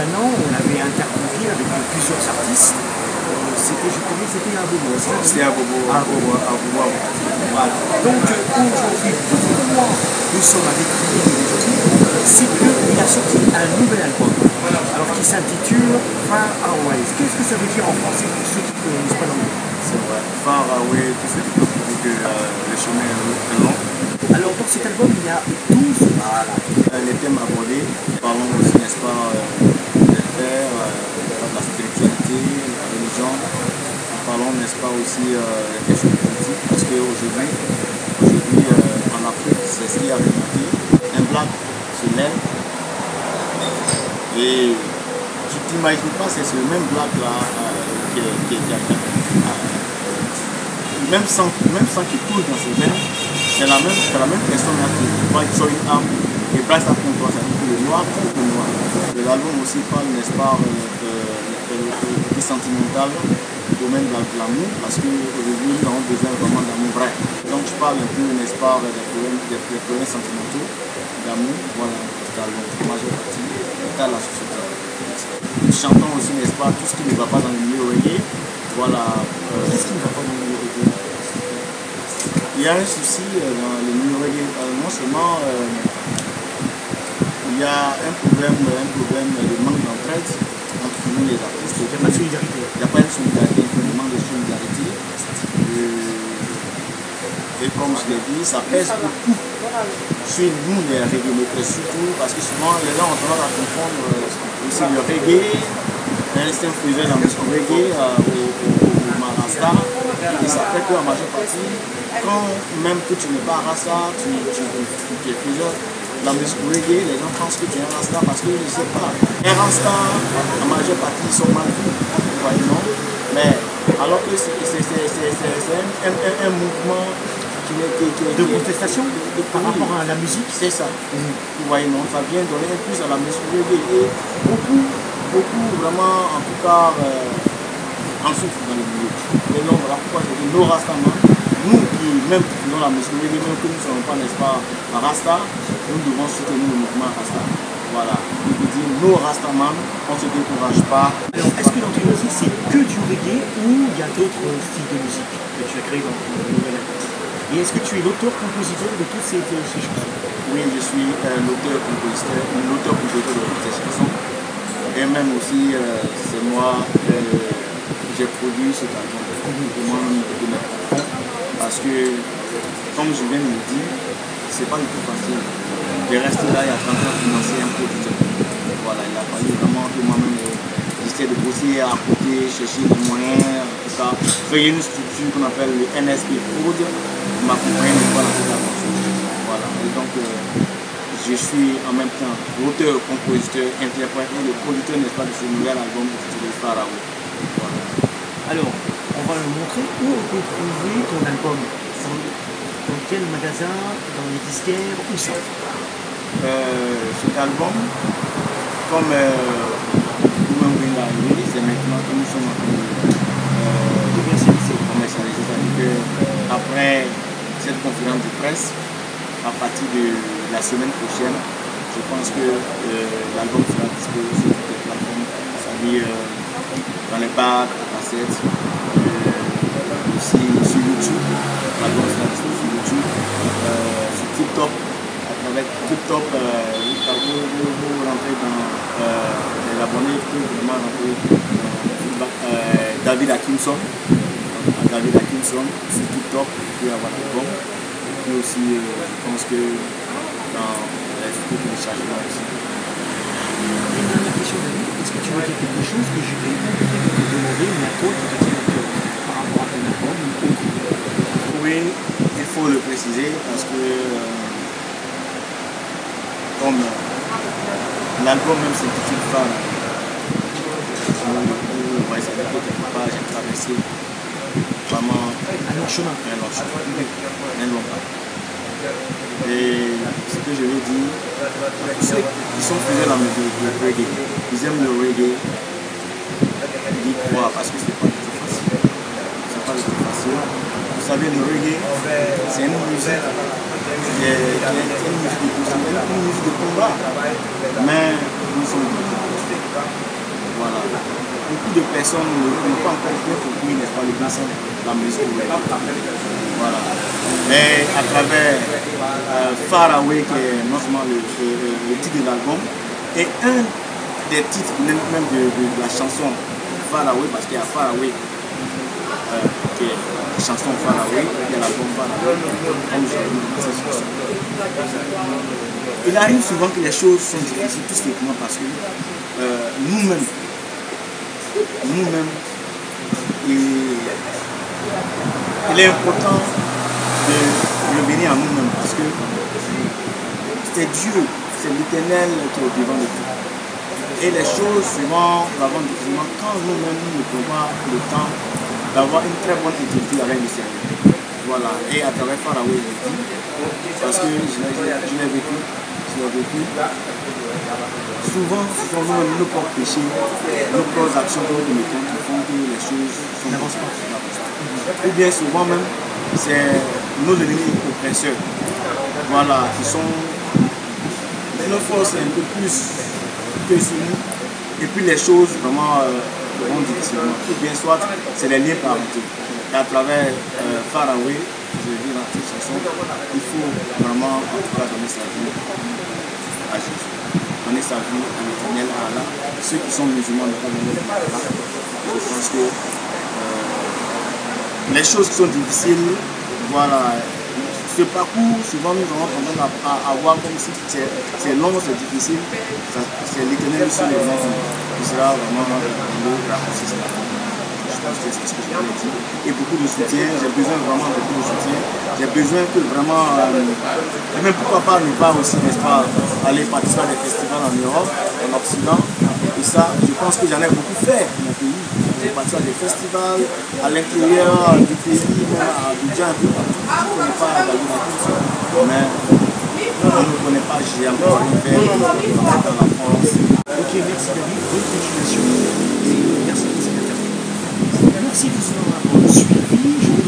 d'un an, on l'avait interviewé avec plusieurs artistes. C'était un Bobo. C'était un Bobo. Voilà. Donc aujourd'hui, pourquoi nous sommes avec lui aujourd'hui, c'est qu'il a sorti un nouvel album, alors qui s'intitule Far Away. Qu'est-ce que ça veut dire en français pour ceux qui ne connaissent pas l'anglais? C'est vrai. Far Away, tout ce qui peut prouver que le chemin est long. Alors dans cet album, il y a 12 les thèmes abordés. Parlons aussi, n'est-ce pas, des frères, de la spiritualité, de la religion. Parlons, n'est-ce pas, aussi des questions politiques, parce qu'aujourd'hui, en Afrique, c'est ce qui a remonté. Un black se lève et tu ne t'imagines pas, c'est ce même black là même sans qu'il touche dans ses veines, c'est la même personne là qui va sur une arme et brasse à contre toi, c'est-à-dire que le noir contre le noir. Et l'album aussi parle, n'est-ce pas, du sentimental, du domaine de l'amour, parce qu'aujourd'hui nous avons besoin vraiment d'amour vrai. Donc je parle un peu, n'est-ce pas, des problèmes sentimentaux, d'amour, voilà, cet album, la majeure partie dans la société. Nous chantons aussi, n'est-ce pas, tout ce qui ne va pas dans le milieu reggae, voilà. Qu'est-ce qui ne va pas dans le milieu reggae? Il y a un souci dans le milieu reggae, non seulement il y a un problème de manque d'entraide entre nous les artistes. Il n'y a pas de solidarité. Il n'y a pas de solidarité, il manque de solidarité. Et comme je l'ai dit, ça pèse beaucoup sur nous les reggae, surtout parce que souvent les gens ont tendance à confondre aussi le reggae, l'instinct faisait la musique reggae au Marasta. Et ça fait qu'en majeure partie, quand même que tu n'es pas Rasta, tu es faiseur la musique reggae, les gens pensent que tu es un Rasta parce que je ne sais pas. Un Rasta, la majeure partie, ils sont mal vus, vous voyez, non? Mais alors que c'est un mouvement de contestation par rapport à la musique. C'est ça. Vous voyez, non? Ça vient donner un plus à la musique reggae. Et beaucoup, vraiment, en tout cas, en souffrent dans le milieu. Et donc, voilà pourquoi je dis nos Rastaman, nous qui, même qui faisons la musique reggae, même que nous ne sommes pas, n'est-ce pas, Rasta, nous devons soutenir le mouvement Rasta. Voilà. Je dis nos Rastaman, on ne se décourage pas. Alors, est-ce que dans tes musiques, c'est que du reggae ou il y a d'autres styles de musique que tu as créé dans ton nouvel album? Et est-ce que tu es l'auteur-compositeur de toutes ces chansons? Oui, je suis l'auteur-compositeur de toutes ces chansons. Et même aussi, c'est moi j'ai produit cet album de mes enfants. Parce que, comme je viens de le dire, c'est pas du tout facile de rester là et à 30 ans financer un producteur. Voilà, il a fallu vraiment que moi-même j'essaie de bosser à côté, chercher des moyens, en tout cas, créer une structure qu'on appelle le NSP Prod, qui m'accompagne dans cette aventure. Voilà, et donc je suis en même temps l'auteur, compositeur, interprète et le producteur, n'est-ce pas, de ce nouvel album intitulé Far Away. Voilà. Alors, on va le montrer. Où on peut trouver ton album? Dans quel magasin? Dans les disquaires? Où ça? Cet album, comme vous-même venez d'arriver, c'est maintenant que nous sommes en train de commercialiser. C'est-à-dire qu'après cette conférence de presse, à partir de la semaine prochaine, je pense que l'album sera disponible sur toutes les plateformes, c'est-à-dire dans les bars, à cassettes, aussi sur YouTube. L'album sera disponible sur YouTube, sur TikTok. Avec TikTok, vous rentrez dans les abonnés, vous vraiment rentrer dans David Atkinson. David Atkinson sur TikTok, vous pouvez avoir l'album. Et puis aussi, je pense que dans les téléchargements aussi. Une dernière question, David. Est-ce que tu veux dire quelque chose que je vais te demander, mais à toi qui te tient à cœur par rapport à ton album ou autre? Oui, il faut le préciser parce que comme l'album même s'intitule Far, ça veut dire que quelque part j'ai traversé vraiment un long chemin. Un long pas. Et ce que je veux dire, tous ceux qui sont faisant la musique, le reggae, ils aiment le reggae, ils croient parce que c'est pas du tout facile. C'est pas du tout facile. Vous savez, le reggae, c'est une musique une musique de combat. Mais nous sommes Voilà. Beaucoup de personnes n'ont pas encore bien compris, n'est-ce pas, le bassin de la musique. Voilà. Mais à travers Far Away, qui est non seulement le titre de l'album, et un des titres même de la chanson Far Away, parce qu'il y a Far Away, qui est la chanson Far Away, il y a l'album Far Away, comme j'ai dit dans cette chanson. Il arrive souvent que les choses sont difficiles, tout simplement parce que nous-mêmes, il est important de revenir à nous-mêmes parce que c'est Dieu, c'est l'Éternel qui est au devant de tout. Et les choses souvent vont difficilement quand nous-mêmes nous ne prenons pas le temps d'avoir une très bonne intimité avec le Seigneur. Voilà, et à travers Far Away, je dis, parce que je l'ai vécu. Souvent, ce sont nos propres péchés, nos propres actions que nous commettons qui font que les choses n'avancent pas. Ou bien souvent même, c'est nos ennemis oppresseurs, voilà, qui sont nos forces un peu plus que sur nous. Et puis les choses vraiment vont difficilement. Ou bien soit, c'est les liens parentaux. Et à travers Far Away, je dis dans cette chanson, il faut vraiment en tout cas donner sa vie à Jésus. Donner sa vie à l'Éternel, à Allah. Ceux qui sont musulmans ne peuvent pas donner à Allah. Je pense que les choses qui sont difficiles, voilà, ce parcours, souvent nous avons tendance à voir comme si c'est long, c'est difficile, c'est l'Éternel sur les gens qui sera vraiment le raccourci. Je pense que c'est ce que je voulais dire. Et beaucoup de soutien, j'ai besoin vraiment de beaucoup de soutien. J'ai besoin que vraiment, et même pourquoi pas ne pas aussi, n'est-ce pas, aller participer à des festivals en Europe, en Occident. Et ça, je pense que j'en ai beaucoup fait dans mon pays. J'ai participé à des festivals à l'intérieur du pays, même à Abidjan, un peu partout. Je ne connais pas l'agriculture, mais on ne connaît pas, j'ai encore une fait dans la France. Ok, merci David, bonne continuation. Et merci pour cette interview. Merci de nous avoir suivis.